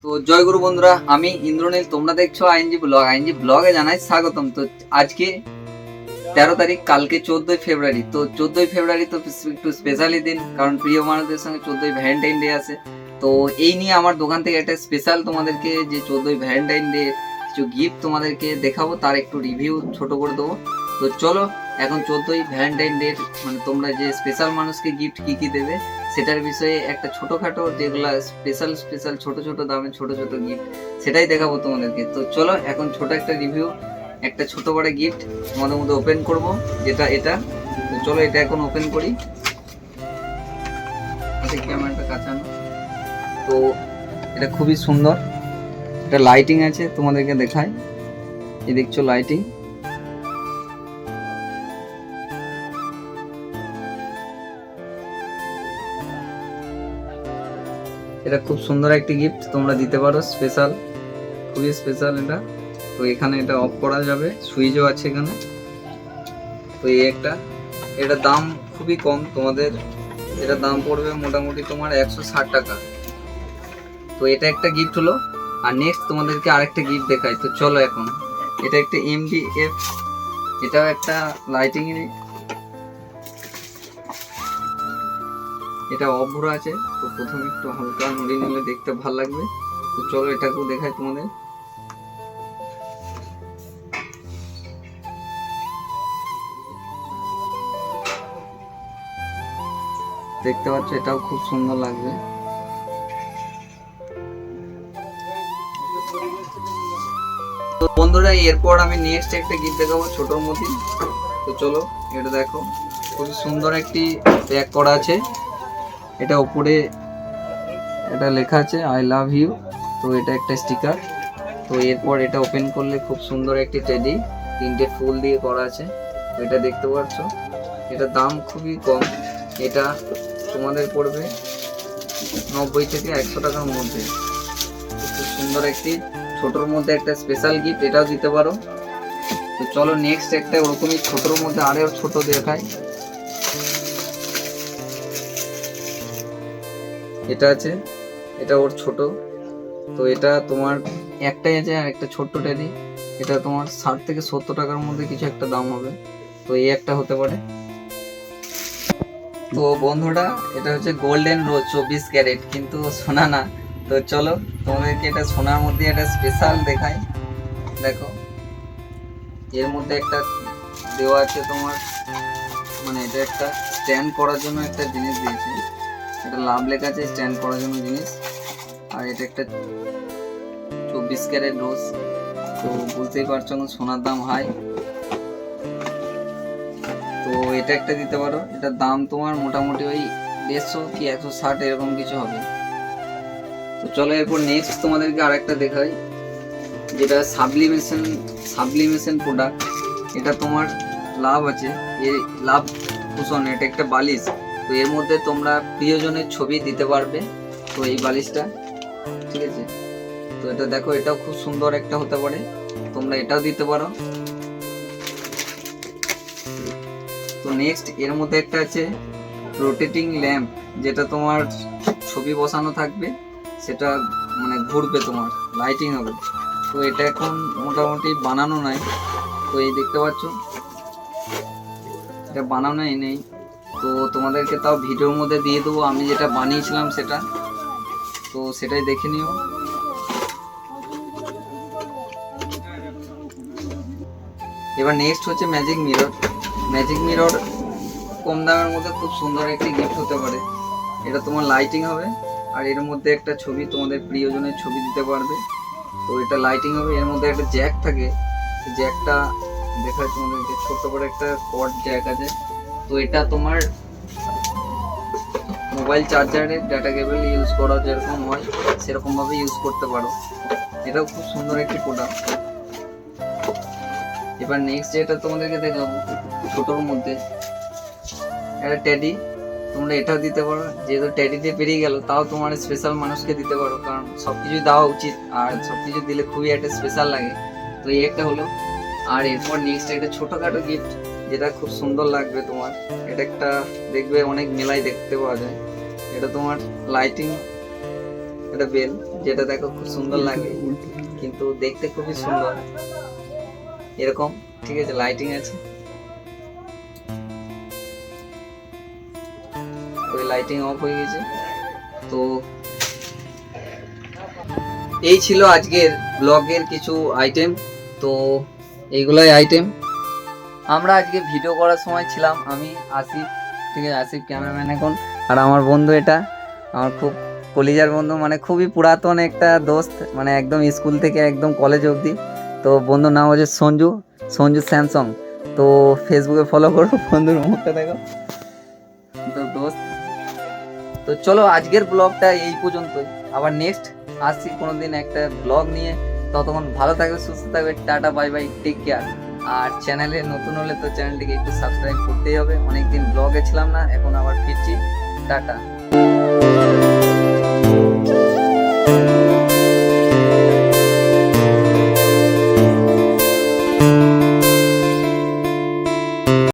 তো জয় গুরু বন্ধুরা, আমি ইন্দ্রনীল, তোমরা দেখছো আইএনজি ব্লগে জানাই স্বাগতম। তো আজকে 13 তারিখ, কালকে 14ই ফেব্রুয়ারি। তো 14ই ফেব্রুয়ারি তো একটু স্পেশালি দিন, কারণ প্রিয় মানুষদের সঙ্গে 14ই ভ্যালেন্টাইন ডে আছে। তো এই নিয়ে আমার দোকান থেকে একটা স্পেশাল তোমাদেরকে যে 14ই ভ্যালেন্টাইন ডে কিছু গিফট তোমাদেরকে দেখাবো, তার একটু রিভিউ ছোট করে দেবো। তো চলো, এখন 14ই ভ্যালেন্টাইন ডে মানে তোমরা যে স্পেশাল মানুষকে গিফট কি কি দেবে সেটার বিষয়ে একটা ছোটখাটো যেগুলা স্পেশাল ছোট ছোট দামে ছোট ছোট গিফট সেটাই দেখাবো তোমাদেরকে। তো চলো, এখন ছোট একটা রিভিউ, একটা ছোট বড় গিফট তোমাদের মধ্যে ওপেন করব, যেটা এটা। তো চলো এটা এখন ওপেন করি। ক্যামেরাটা কাছানো। তো এটা খুবই সুন্দর, এটা লাইটিং আছে, তোমাদেরকে দেখাই। এই দেখছো লাইটিং, এটা খুব সুন্দর একটি গিফট তোমরা দিতে পারো, স্পেশাল, খুবই স্পেশাল এটা। তো এখানে এটা অফ করা যাবে, সুইচও আছে এখানে। তো এই একটা, এটার দাম খুবই কম, তোমাদের এটা দাম পড়বে মোটামুটি তোমার 160 টাকা। তো এটা একটা গিফট হলো। আর নেক্সট তোমাদেরকে আরেকটা গিফট দেখাই। তো চলো এখন, এটা একটা MDF, এটাও একটা লাইটিং এর, এটা অভ্র আছে। তো প্রথমে একটু হালকা নড়ি নিলে দেখতে ভালো লাগবে। তো চলো এটাকেও দেখাই তোমাদের। দেখতে পাচ্ছ, এটাও খুব সুন্দর লাগবে। তো বন্ধুরা, এরপর আমি নেক্সট একটা গিফট দেখাবো ছোটোর মধ্যে। তো চলো এটা দেখো, খুবই সুন্দর একটি প্যাক করা আছে। এটা উপরে এটা লেখা আছে আই লাভ ইউ। তো এটা একটা স্টিকার। তো এরপর এটা ওপেন করলে খুব সুন্দর একটি টেডি, 3টে ফুল দিয়ে করা আছে। তো এটা দেখতে পাচ্ছ, এটা দাম খুবই কম, এটা তোমাদের পড়বে 90 থেকে 100 টাকার মধ্যে। খুব সুন্দর একটি ছোটোর মধ্যে একটা স্পেশাল গিফট, এটাও দিতে পারো। তো চলো নেক্সট একটা ওরকমই ছোটোর মধ্যে আরও ছোট দেখাই। এটা আছে, এটা ওর ছোট। তো এটা তোমার একটাই আছে আর একটা ছোট্ট টেডি, এটা তোমার 60 থেকে 70 টাকার মধ্যে কিছু একটা দাম হবে। তো এই একটা হতে পারে। তো বন্ধুরা, এটা হচ্ছে গোল্ডেন রোজ 24 ক্যারেট, কিন্তু সোনা না। তো চলো তোমাদেরকে এটা সোনার মধ্যে একটা স্পেশাল দেখাই। দেখো, এর মধ্যে একটা দেওয়া আছে তোমার, মানে এটা একটা স্ট্যান্ড করার জন্য একটা জিনিস দিয়েছে। এটা লাভ লেখা আছে, স্ট্যান্ড করার জন্য জিনিস। আর এটা একটা 24 ক্যারেট রোজ। তো বুঝতেই পারছো সোনার দাম হাই। তো এটা একটা দিতে পারো, এটার দাম তোমার মোটামুটি ওই 150 কি 160 এরকম কিছু হবে। তো চলো এরপর নেক্সট তোমাদেরকে আরেকটা দেখাই, যেটা সাবলিমেশন প্রোডাক্ট। এটা তোমার লাভ আছে, এই লাভ কুশন, এটা একটা বালিশ। তো এর মধ্যে তোমরা প্রিয়জনের ছবি দিতে পারবে। তো এই বালিশটা, ঠিক আছে। তো এটা দেখো, এটাও খুব সুন্দর একটা হতে পারে, তোমরা এটাও দিতে পারো। তো নেক্সট এর মধ্যে একটা আছে রোটেটিং ল্যাম্প, যেটা তোমার ছবি বসানো থাকবে, সেটা মানে ঘুরবে, তোমার লাইটিং হবে। তো এটা এখন মোটামুটি বানানো নাই। তো এই দেখতে পাচ্ছ, এটা বানানোই নেই। তো তোমাদেরকে তাও ভিডিওর মধ্যে দিয়ে দেবো আমি যেটা বানিয়েছিলাম সেটা। তো সেটাই দেখে নিও। এবার নেক্সট হচ্ছে ম্যাজিক মিরর কম দামের মধ্যে খুব সুন্দর একটি গিফট হতে পারে। এটা তোমার লাইটিং হবে, আর এর মধ্যে একটা ছবি, তোমাদের প্রিয়জনের ছবি দিতে পারবে। তো এটা লাইটিং হবে, এর মধ্যে একটা জ্যাক থাকে, জ্যাকটা দেখায় তোমাদেরকে, ছোট্ট করে একটা কর্ড জ্যাক আছে। তো এটা তোমার মোবাইল চার্জারের ডাটা কেবল ইউজ করা যেরকম হয় সেরকম ভাবে ইউজ করতে পারো। এটাও খুব সুন্দর একটি প্রোডাক্ট। এবার নেক্সট যেটা তোমাদেরকে দেখাবো ছোটোর মধ্যে, একটা টেডি, তোমরা এটাও দিতে পারো। যেহেতু টেডিতে পেরিয়ে গেল, তাও তোমার স্পেশাল মানুষকে দিতে পারো, কারণ সবকিছু দেওয়া উচিত, আর সবকিছু দিলে খুবই একটা স্পেশাল লাগে। তো এই একটা হলো। আর এরপর নেক্সট একটা ছোটোখাটো গিফট, যেটা খুব সুন্দর লাগবে তোমার। এটা একটা দেখবে অনেক মেলায় দেখতে পাওয়া যায়। এটা তোমার লাইটিং, এটা বেল, যেটা দেখো খুব সুন্দর লাগে, কিন্তু দেখতে খুবই সুন্দর এরকম। ঠিক আছে, লাইটিং আছে, ওই লাইটিং অফ হয়ে গেছে। তো এই ছিল আজকের ব্লগের কিছু আইটেম। তো এইগুলাই আইটেম। আমরা আজকে ভিডিও করার সময় ছিলাম আমি, আসিফ, ঠিক আছে, আসিফ ক্যামেরাম্যান এখন, আর আমার বন্ধু, এটা আমার খুব কলিজার বন্ধু, মানে খুবই পুরাতন একটা দোস্ত, মানে একদম স্কুল থেকে একদম কলেজ অবধি। তো বন্ধুর নাম হচ্ছে সঞ্জু, সঞ্জু স্যামসং। তো ফেসবুকে ফলো করো, বন্ধুর মুখটা দেখো। তো দোস্ত, তো চলো আজকের ব্লগটা এই পর্যন্তই। আবার নেক্সট আসছি কোনোদিন একটা ব্লগ নিয়ে। ততক্ষণ ভালো থাকবে, সুস্থ থাকবে, tata, bye bye, take care. আর চ্যানেলে নতুন হলে তো চ্যানেলটিকে একটু সাবস্ক্রাইব করতেই হবে। অনেকদিন ব্লগে ছিলাম না, এখন আবার ফিরছি। টাটা।